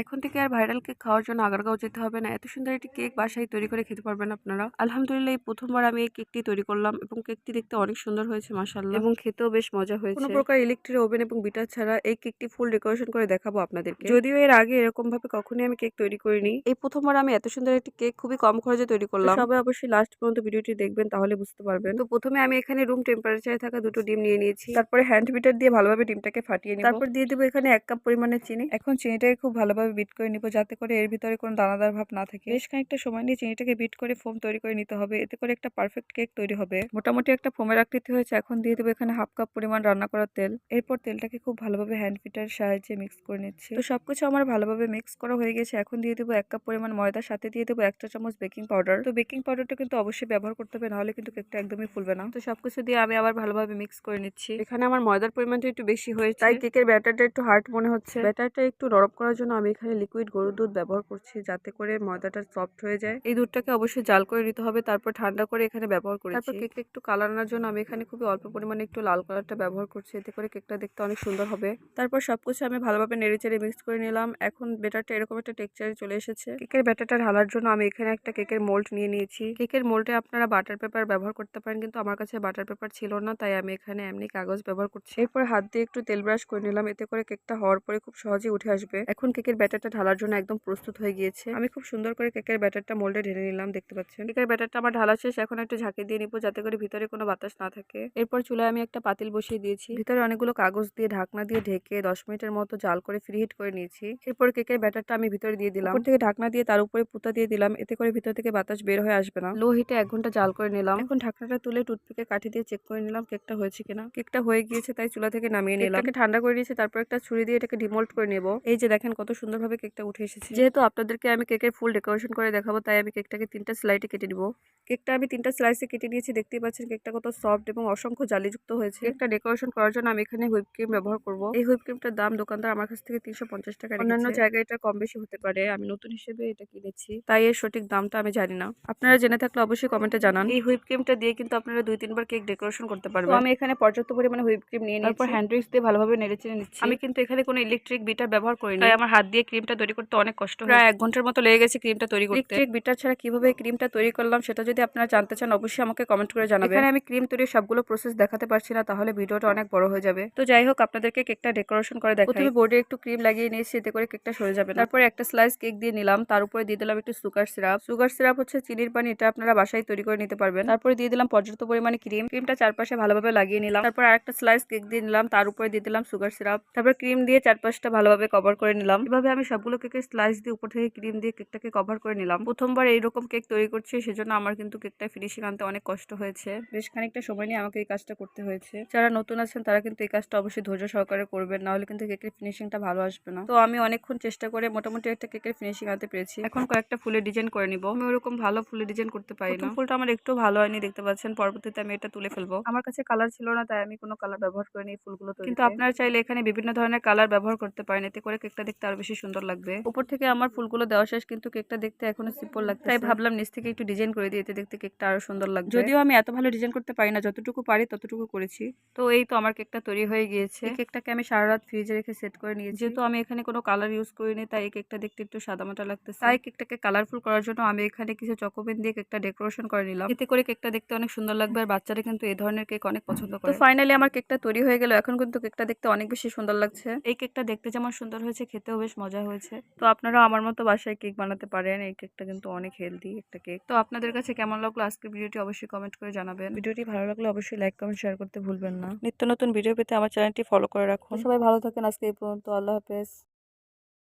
এখন থেকে আর viral cake খাওয়ার জন্য আগারগাঁও যেতে হবে না। এত সুন্দর একটি কেক বাসায় তৈরি করে খেতে পারবেন আপনারা। আলহামদুলিল্লাহ, এই প্রথমবার আমি এই কেকটি তৈরি করলাম এবং কেকটি দেখতে অনেক সুন্দর হয়েছে মাশাআল্লাহ, এবং খেতেও বেশ মজা হয়েছে। কোনো প্রকার ইলেকট্রিক ওভেন এবং বিটার ছাড়া এই কেকটি ফুল ডেকোরেশন করে দেখাবো আপনাদেরকে। যদিও এর আগে এরকম ভাবে কখনোই আমি কেক তৈরি করিনি, এই প্রথমবার আমি এত সুন্দর একটি কেক খুবই কম খরচে তৈরি করলাম। সবাই অবশ্যই লাস্ট পর্যন্ত ভিডিওটি দেখবেন, তাহলে বুঝতে পারবেন। তো প্রথমে আমি এখানে রুম টেম্পারেচারে থাকা দুটো ডিম নিয়ে নিয়েছি। তারপরে হ্যান্ড বিটার দিয়ে ভালোভাবে ডিমটাকে ফাটিয়ে নিব। তারপর দিয়ে দেবো এখানে 1 কাপ পরিমাণে চিনি। এখন চিনিটাকে খুব ভালোভাবে বিট করে নিব, যাতে করে এর ভিতরে কোনো দানাদার ভাব না থাকে। বেশ খানিকটা সময় নিয়ে চিনিটাকে বিট করে ফোম তৈরি করে নিতে হবে, এতে করে একটা পারফেক্ট কেক তৈরি হবে। মোটামুটি একটা ফোমের আকৃতি হয়েছে। এখন দিয়ে দেবো এখানে 1/2 কাপ পরিমাণ রান্না করা তেল। এরপর তেলটাকে খুব ভালোভাবে হ্যান্ড বিটার সাহায্যে মিক্স করে নিচ্ছি। তো সবকিছু আমার ভালোভাবে মিক্স করা হয়ে গেছে। এখন দিয়ে দেবো 1 কাপ পরিমাণ ময়দা, সাথে দিয়ে দেবো 1 চা চামচ বেকিং পাউডার। তো বেকিং পাউডারটা কিন্তু অবশ্যই ব্যবহার করতে হবে, নাহলে কিন্তু কেকটা একদমই ফুলবে না। তো সবকিছু দিয়ে আমি আবার ভালোভাবে মিক্স করে নিচ্ছি। এখানে আমার ময়দার পরিমাণটা একটু বেশি হয়েছে, তাই কেকের ব্যাটারটা একটু হার্ড মনে হচ্ছে। ব্যাটারটা একটু নরম করার জন্য আমি এখানে লিকুইড গরুর দুধ ব্যবহার করছি, যাতে করে ময়দাটা সফট হয়ে যায়। এই দুধটাকে অবশ্যই জাল করে নিতে হবে, তারপর ঠান্ডা করে এখানে ব্যবহার করেছি। তারপর কেকটা একটু কালার আনার জন্য আমি এখানে খুবই অল্প পরিমাণে একটু লাল কালারটা ব্যবহার করছি, এতে করে কেকটা দেখতে অনেক সুন্দর হবে। তারপর সবকিছু আমি ভালোভাবে নেড়েচেড়ে মিক্স করে নিলাম। এখন ব্যাটারটা এরকম একটা টেক্সচারে চলে এসেছে। কেকের ব্যাটারটা ঢালার জন্য আমি এখানে একটা কেকের মোল্ড নিয়ে নিয়েছি। কেকের মোল্ডে আপনারা বাটার পেপার ব্যবহার করতে পারেন, কিন্তু আমার কাছে বাটার পেপার ছিল না, তাই আমি এখানে এমনি কাগজ ব্যবহার করছি। এরপর হাত দিয়ে একটু তেল ব্রাশ করে নিলাম, এতে করে কেকটা হওয়ার পরে খুব সহজেই উঠে আসবে। এখন কেকের ব্যাটারটা ঢালার জন্য একদম প্রস্তুত হয়ে গিয়েছে। আমি খুব সুন্দর করে কেকের ব্যাটারটা মোল্ডে ঢেলে নিলাম, দেখতে পাচ্ছেন। কেকের ব্যাটারটা আমার ঢালা শেষ। এখন একটু ঝাঁকি দিয়ে নিব, যাতে করে ভিতরে কোনো বাতাস না থাকে। এরপর চুলায় আমি একটা পাতিল বসিয়ে দিয়েছি। ভিতরে অনেকগুলো কাগজ দিয়ে ঢাকনা দিয়ে ঢেকে 10 মিনিটের মতো জাল করে ফ্রিহিট করে নিয়েছি। এরপর কেকের ব্যাটারটা আমি ভিতরে দিয়ে দিলাম। উপর থেকে ঢাকনা দিয়ে তার উপরে পুতা দিয়ে দিলাম, এতে করে ভিতর থেকে বাতাস বের হয়ে আসবে না। লো হিটে 1 ঘন্টা জাল করে নিলাম। এখন ঢাকনাটা তুলে টুথপিকের কাঠি দিয়ে চেক করে নিলাম কেকটা হয়েছে কিনা। কেকটা হয়ে গিয়েছে, তাই চুলা থেকে নামিয়ে নিলাম। কেকটাকে ঠান্ডা করে নিয়েছি, তারপর একটা ছুরি দিয়ে এটাকে ডিমোল্ড করে নেব। এই যে দেখেন কত সুন্দরভাবে কেকটা উঠে এসেছে। যেহেতু আপনাদেরকে আমি কেকের ফুল ডেকোরেশন করে দেখাবো, তাই আমি কেকটাকে 3টা স্লাইডে কেটে নিব। কেকটা আমি 3টা স্লাইসে কেটে নিয়েছি, দেখতেই পাচ্ছেন কেকটা কত সফট এবং অসংখ্য জালিযুক্ত হয়েছে। কেকটা ডেকোরেশন করার জন্য আমি এখানে হুইপ ক্রিম ব্যবহার করব। এই হুইপ ক্রিমটার দাম দোকানদার আমার কাছ থেকে 350 টাকা রেখেছে। অন্যান্য জায়গায় এটা কম বেশি হতে পারে, আমি নতুন হিসেবে এটা কিনেছি, তাই এর সঠিক দামটা আমি জানি না। আপনারা জেনে থাকলে অবশ্যই কমেন্টে জানান। এই হুইপ ক্রিমটা দিয়ে কিন্তু আপনারা 2-3 বার কেক ডেকোরেশন করতে পারবেন। আমি এখানে পর্যাপ্ত পরিমাণে হুইপ ক্রিম নিয়ে নিয়েছি। তারপর হ্যান্ড উইক্স দিয়ে ভালোভাবে নেড়েচেড়ে নিচ্ছি। আমি কিন্তু এখানে কোনো ইলেকট্রিক বিটার ব্যবহার করিনি, তাই আমার হাত দিয়ে ক্রিমটা তৈরি করতে অনেক কষ্ট হয়। প্রায় 1 ঘন্টার মতো লেগে গেছে ক্রিমটা তৈরি করতে। ইলেকট্রিক বিটার ছাড়া কিভাবে ক্রিমটা তৈরি করলাম সেটা যদি আপনারা জানতে চান, অবশ্যই আমাকে কমেন্ট করে জানাবেন। এখানে আমি ক্রিম তৈরির সবগুলো প্রসেস দেখাতে পারছি না, তাহলে ভিডিওটা অনেক বড় হয়ে যাবে। তো যাই হোক, আপনাদেরকে কেকটা ডেকোরেশন করে দেখাই। প্রথমে বোর্ডে একটু ক্রিম লাগিয়ে নিয়েছি, এতে করে কেকটা সরে যাবে না। তারপরে একটা স্লাইস কেক দিয়ে নিলাম, তার উপরে দিয়ে দিলাম একটু সুগার সিরাপ। সুগার সিরাপ হচ্ছে চিনির পানি, এটা আপনারা বাসায় তৈরি করে নিতে পারবেন। তারপরে দিয়ে দিলাম পর্যাপ্ত পরিমাণে ক্রিম। ক্রিমটা চারপাশে ভালোভাবে লাগিয়ে নিলাম। তারপর আরেকটা স্লাইস কেক দিয়ে নিলাম, তার উপরে দিয়ে দিলাম সুগার সিরাপ। তারপর ক্রিম দিয়ে চারপাশটা ভালোভাবে কভার করে নিলাম। এভাবে আমি সবগুলো কেকের স্লাইস দিয়ে উপর থেকে ক্রিম দিয়ে কেকটাকে কভার করে নিলাম। প্রথমবার এইরকম কেক তৈরি করছি, সেজন্য আমার কিন্তু কেকটা ফিনিশিং আনতে অনেক কষ্ট হয়েছে। বেশ খানিকটা সময় নিয়ে আমাকে এই কাজটা করতে হয়েছে। যারা নতুন আছেন তারা কিন্তু এই কাজটা অবশ্যই ধৈর্য সহকারে করবেন, না হলে কিন্তু কেকের ফিনিশিংটা ভালো আসবে না। তো আমি অনেকক্ষণ চেষ্টা করে মোটামুটি একটা কেকের ফিনিশিং আনতে পেরেছি। এখন কয়েকটা ফুলের ডিজাইন করে নিব। আমি ওরকম ভালো ফুলের ডিজাইন করতে পারি না। ফুলটা আমার একটু ভালো হয়নি, দেখতে পাচ্ছেন। পরবর্তীতে আমি এটা তুলে ফেলবো। আমার কাছে কালার ছিল না, তাই আমি কোনো কালার ব্যবহার করিনি এই ফুলগুলো তৈরিতে। কিন্তু আপনারা চাইলে এখানে বিভিন্ন ধরনের কালার ব্যবহার করতে পারেন, এতে করে কেকটা দেখতে আরো বেশি সুন্দর লাগবে। উপর থেকে আমার ফুলগুলো দেওয়া শেষ, কিন্তু কেকটা দেখতে এখনো সিম্পল লাগছে, তাই ভাবলাম নিচ থেকে একটু ডিজাইন করে দিতে, দেখতে কেকটা আরো সুন্দর লাগবে। যদিও আমি এত ভালো ডিজাইন করতে পারি না, যতটুকু পারি ততটুকু করেছি। তো এই তো আমার কেকটা তৈরি হয়ে গিয়েছে। এই কেকটাকে আমি সারা রাত ফ্রিজে রেখে সেট করে নিয়েছি। যেহেতু আমি এখানে কোনো কালার ইউজ করিনি, তাই এই কেকটা দেখতে একটু সাদামাটা লাগতেছে। তাই কেকটাকে কালারফুল করার জন্য আমি এখানে কিছু চকোবিন দিয়ে কেকটা ডেকোরেশন করে নিলাম, এতে করে কেকটা দেখতে অনেক সুন্দর লাগবে। আর বাচ্চারা কিন্তু এই ধরনের কেক অনেক পছন্দ করে। তো ফাইনালি আমার কেকটা তৈরি হয়ে গেল। এখন কিন্তু কেকটা দেখতে অনেক বেশি সুন্দর লাগছে। এই কেকটা দেখতে যেমন সুন্দর হয়েছে, খেতেও বেশ মজা হয়েছে। তো আপনারাও আমার মতো বাসায় কেক বানাতে পারেন। এই কেকটা কিন্তু অনেক হেলদি একটা কেক। তো আপনাদের কাছে কেমন লাগলো আজকের ভিডিওটি অবশ্যই কমেন্ট করে জানাবেন। ভিডিওটি ভালো লাগলে অবশ্যই লাইক কমেন্ট শেয়ার করতে ভুলবেন না। নিত্য নতুন ভিডিও পেতে আমার চ্যানেলটি ফলো করে রাখুন। সবাই ভালো থাকেন। আজকে এই পর্যন্ত। আল্লাহ হাফেজ।